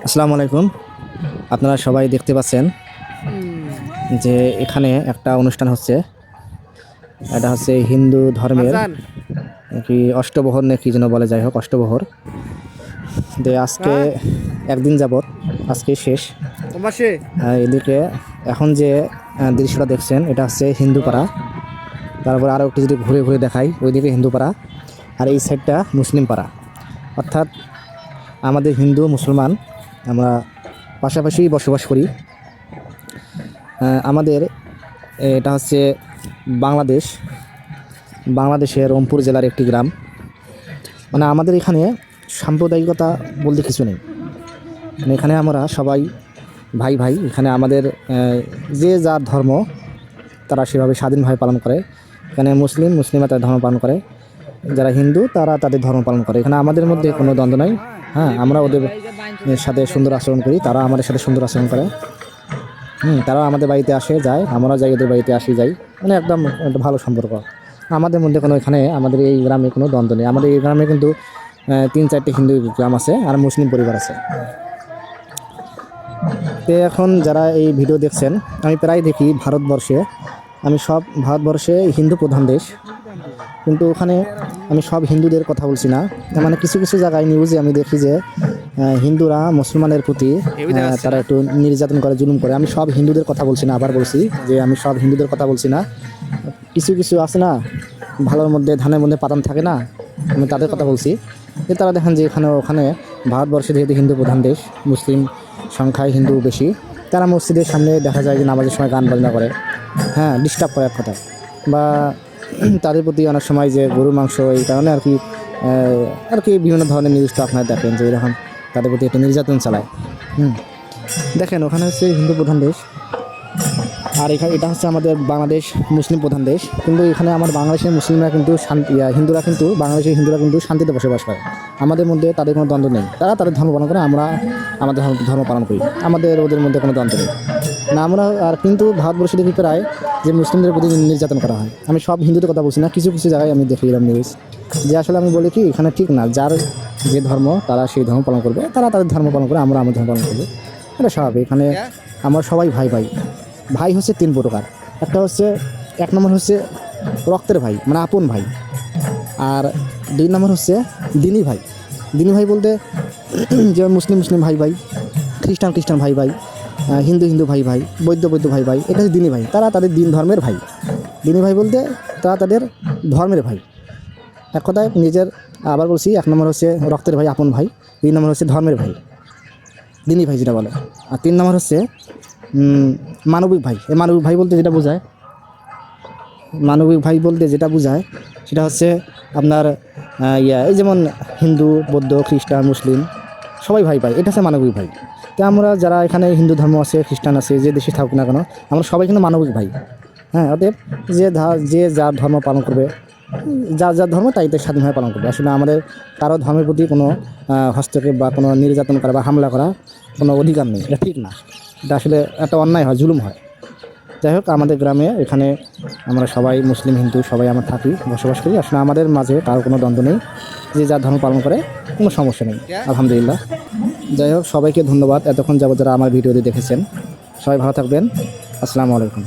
আসসালামু আলাইকুম। আপনারা সবাই দেখতে পাচ্ছেন যে এখানে একটা অনুষ্ঠান হচ্ছে। এটা হচ্ছে হিন্দু ধর্মের কি অষ্টপ্রহর না কি যেন বলে, যাই হোক অষ্টপ্রহর। আজকে একদিন যাবত, আজকে শেষ। এদিকে এখন যে দৃশ্যটা দেখছেন এটা হচ্ছে হিন্দু পাড়া। তারপর আরও একটু যদি ঘুরে ঘুরে দেখাই, ওইদিকে হিন্দু পাড়া আর এই সাইডটা মুসলিম পাড়া। অর্থাৎ আমাদের হিন্দু মুসলমান আমরা পাশাপাশি বসবাস করি। আমাদের এটা হচ্ছে বাংলাদেশের রংপুর জেলার একটি গ্রাম। মানে আমাদের এখানে সাম্প্রদায়িকতা বলতে কিছু নেই। মানে এখানে আমরা সবাই ভাই ভাই। এখানে আমাদের যে যার ধর্ম তারা সেভাবে স্বাধীনভাবে পালন করে। এখানে মুসলিমরা তাদের ধর্ম পালন করে, যারা হিন্দু তারা তাদের ধর্ম পালন করে। এখানে আমাদের মধ্যে কোনো দ্বন্দ্ব নাই। হ্যাঁ, আমরা ওদের সাথে সুন্দর আচরণ করি, তারা আমাদের সাথে সুন্দর আচরণ করে। তারাও আমাদের বাড়িতে আসে যায়, আমরাও যাই ওদের বাড়িতে আসি যাই। মানে একদম একটা ভালো সম্পর্ক আমাদের মধ্যে। কোনো এখানে আমাদের এই গ্রামে কোনো দ্বন্দ্ব নেই। আমাদের এই গ্রামে কিন্তু 3-4টি হিন্দু গ্রাম আছে আর মুসলিম পরিবার আছে। তো এখন যারা এই ভিডিও দেখছেন, আমি প্রায় দেখি ভারতবর্ষে হিন্দু প্রধান দেশ, কিন্তু ওখানে আমি সব হিন্দুদের কথা বলছি না। মানে কিছু কিছু জায়গায় নিউজে আমি দেখি যে হিন্দুরা মুসলমানের প্রতি তারা একটু নির্যাতন করে, জুলুম করে। আমি সব হিন্দুদের কথা বলছি না, আবার বলছি যে আমি সব হিন্দুদের কথা বলছি না। কিছু কিছু আছে না, ভালোর মধ্যে ধানের মধ্যে পাতান থাকে না, আমি তাদের কথা বলছি। যে তারা দেখেন যে ওখানে ভারতবর্ষে যেহেতু হিন্দু প্রধান দেশ, মুসলিম সংখ্যায় হিন্দু বেশি, তারা মসজিদের সামনে দেখা যায় যে নামাজের সময় গান বাজনা করে, হ্যাঁ, ডিস্টার্ব করে এক কথা। বা তাদের প্রতি অনেক সময় যে গরুর মাংস, এই কারণে আর কি বিভিন্ন ধরনের নিউজটা আপনারা দেখেন যে এরকম তাদের প্রতি একটু নির্যাতন চালায়। দেখেন ওখানে হচ্ছে হিন্দু প্রধান দেশ, আর এটা হচ্ছে আমাদের বাংলাদেশ মুসলিম প্রধান দেশ। কিন্তু এখানে আমার বাংলাদেশের মুসলিমরা কিন্তু বাংলাদেশের হিন্দুরা কিন্তু শান্তিতে বসবাস করে। আমাদের মধ্যে তাদের কোনো দ্বন্দ্ব নেই। তারা তাদের ধর্ম পালন করে, আমরা আমাদের ধর্ম পালন করি। ওদের মধ্যে কোনো দ্বন্দ্ব নেই না। আমরা আর কিন্তু ভারতবর্ষে দেখি প্রায় যে মুসলিমদের প্রতি নির্যাতন করা হয়। আমি সব হিন্দুদের কথা বলছি না, কিছু কিছু জায়গায় আমি দেখি এরকম নিউজ, যে আসলে আমি বলি কি এখানে ঠিক না। যার যে ধর্ম তারা সেই ধর্ম পালন করবে, তারা তাদের ধর্ম পালন করে, আমরা আমাদের ধর্ম পালন করবো। এটা স্বাভাবিক। এখানে আমরা সবাই ভাই ভাই। ভাই হচ্ছে 3 প্রকার। একটা হচ্ছে, 1 নম্বর হচ্ছে রক্তের ভাই, মানে আপন ভাই। আর 2 নম্বর হচ্ছে দিনী ভাই। দিনী ভাই বলতে যেমন মুসলিম ভাই ভাই, খ্রিস্টান ভাই ভাই, হিন্দু ভাই ভাই, বৌদ্ধ ভাই ভাই। এটা হচ্ছে দিনী ভাই, তারা তাদের দিন ধর্মের ভাই। দিনী ভাই বলতে তারা তাদের ধর্মের ভাই। এক কথায় নিজের, আবার বলছি, 1 নম্বর হচ্ছে রক্তের ভাই, আপন ভাই। 2 নম্বর হচ্ছে ধর্মের ভাই, দিনী ভাই যেটা বলে। আর 3 নম্বর হচ্ছে মানবিক ভাই। এই মানবিক ভাই বলতে যেটা বোঝায় সেটা হচ্ছে আপনার এই যেমন হিন্দু, বৌদ্ধ, খ্রিস্টান, মুসলিম সবাই ভাই ভাই। এটা হচ্ছে মানবিক ভাই। তো আমরা যারা এখানে হিন্দু ধর্ম আছে, খ্রিস্টান আছে, যে দেশে থাকুক না কেন, আমরা সবাই কিন্তু মানবিক ভাই। হ্যাঁ, অতএব যে যার ধর্ম পালন করবে, যার ধর্ম তাই স্বাধীনভাবে পালন করবে। আসলে আমাদের কারো ধর্মের প্রতি কোনো হস্তক্ষেপ বা কোনো নির্যাতন করা বা হামলা করা কোনো অধিকার নেই। এটা ঠিক না, এটা আসলে একটা অন্যায় হয়, জুলুম হয়। যাই হোক, আমাদের গ্রামে এখানে আমরা সবাই মুসলিম হিন্দু সবাই আমরা থাকি, বসবাস করি। আসলে আমাদের মাঝে কারো কোনো দ্বন্দ্ব নেই, যে যার ধর্ম পালন করে, কোনো সমস্যা নেই, আলহামদুলিল্লাহ। যাই হোক, সবাইকে ধন্যবাদ এতক্ষণ যাবত যারা আমার ভিডিওটি দেখেছেন। সবাই ভালো থাকবেন। আসসালামু আলাইকুম।